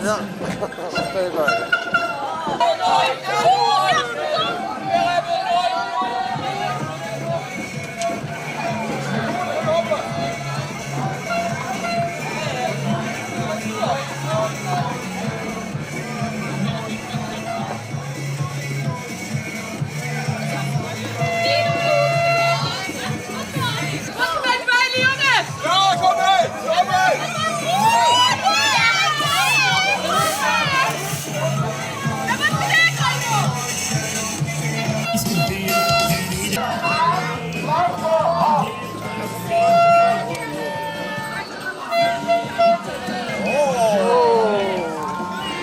Ja, februari.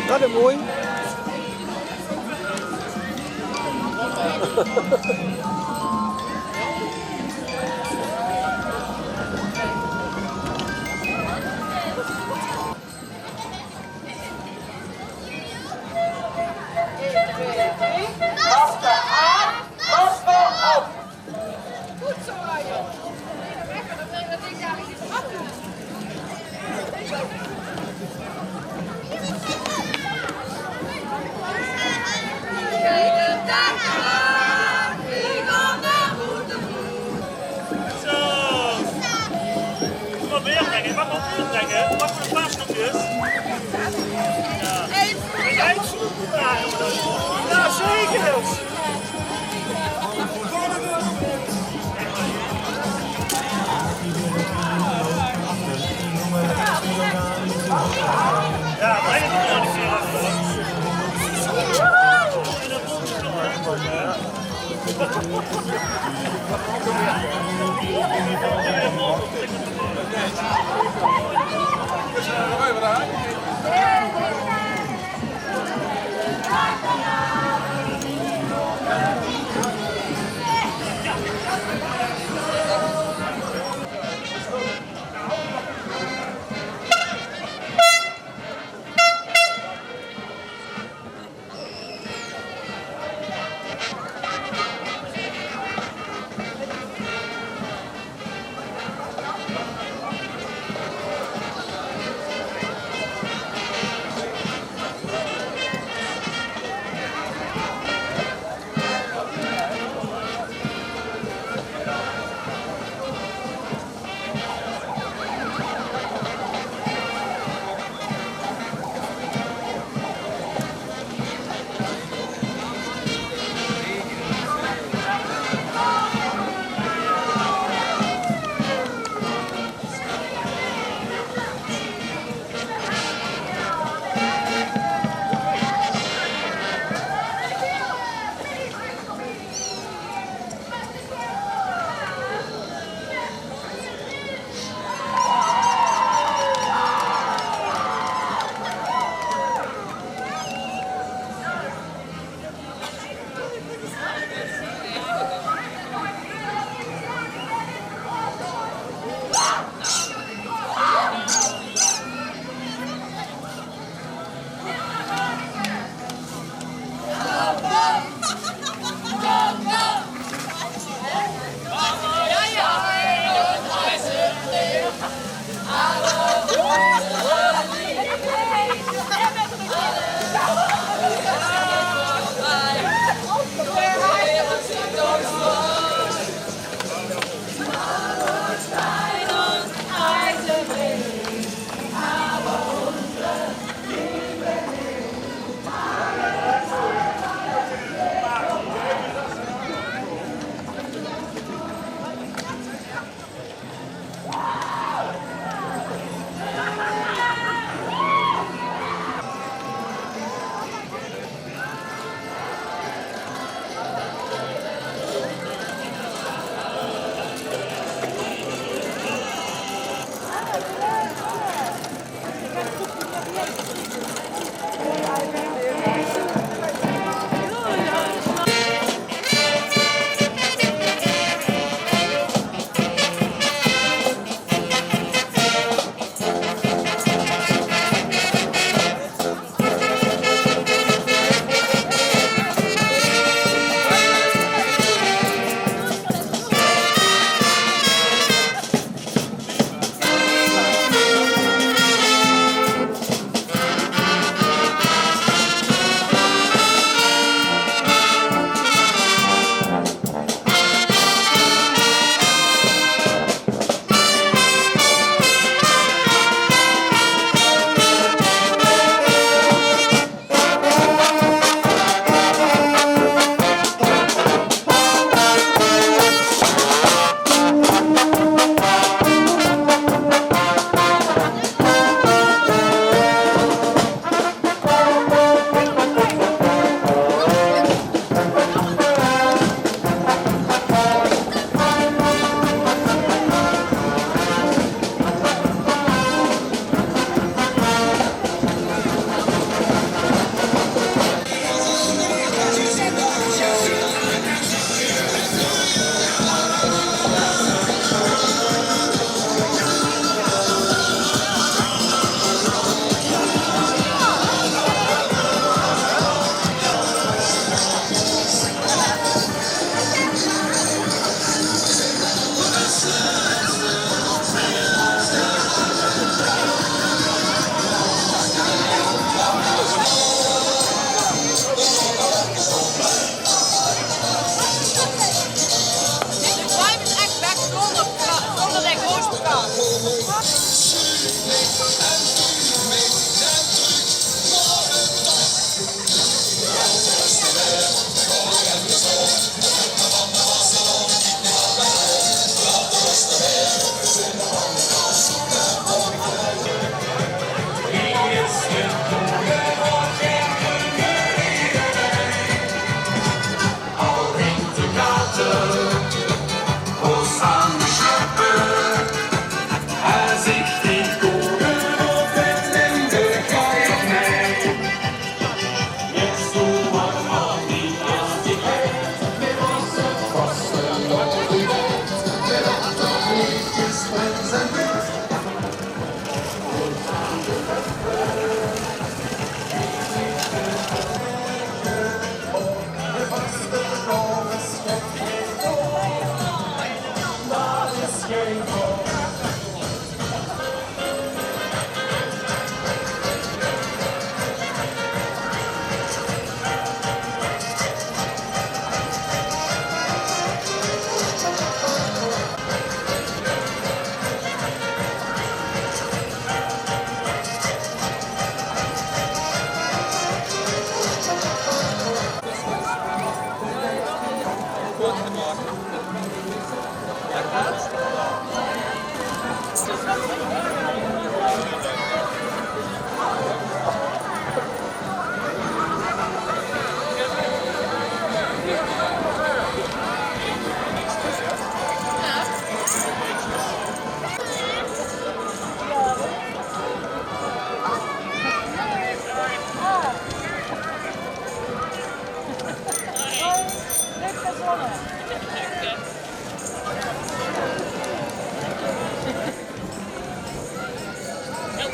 Dat is mooi. Wat voor paassnoepjes? Ja. Ja, zeker! Ja, breng het er nog een keer achter.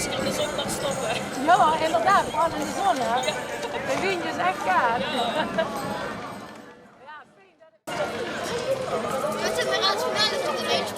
als ik op de zondag stoppen. Ja, inderdaad, vooral in de zon, hè. De wind is echt gaaf. Wat is er als finale van de race?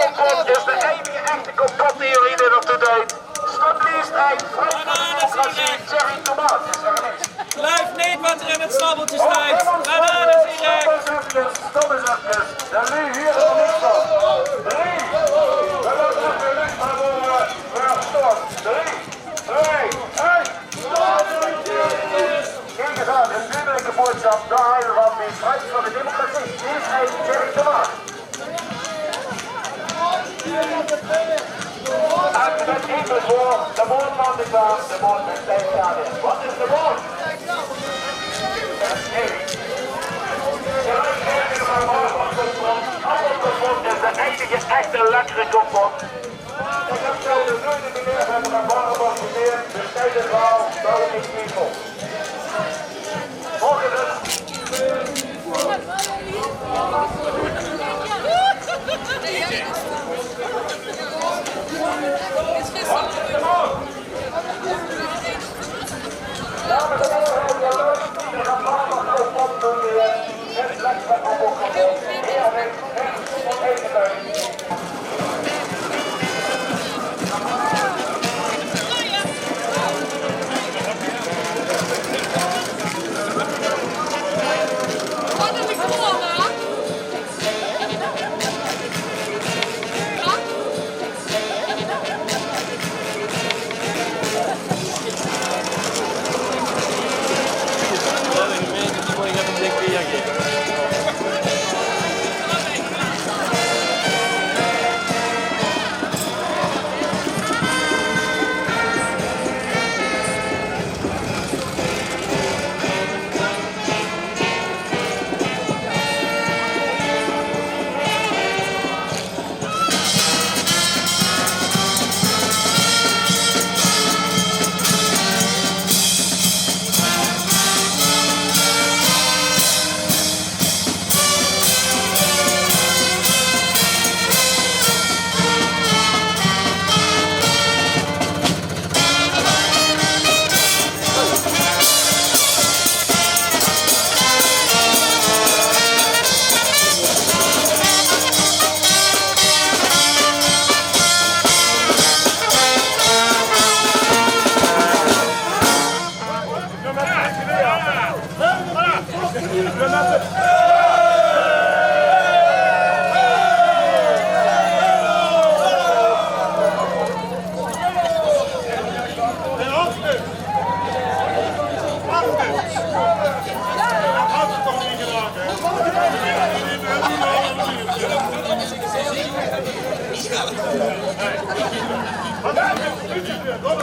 Optocht is de enige echte compottheorie in op de date. Stadliefstijd, democratie, Thierry Tomaat. Blijf niet wat er in het snabbeltje staat. Bananen direct. Stop eens even. Dan nu hier is er niks van. 3. We gaan even niks van horen. Ja, stop. 3, 2, 1. Kijk eens aan, een duidelijke boodschap. Daar houden we van. Die strijd van de democratie. Hier is hij, Thierry Tomaat. En met even voor, de moordman is klaar, de moord met zijn klaar is. Wat is de moord? Appelkompot is de enige echte lekkere kompot. Ik heb zo de nooit meneer hebben gaan barrenbak meneer, dus tijdens wel, dat is niet people. Volgende. Wat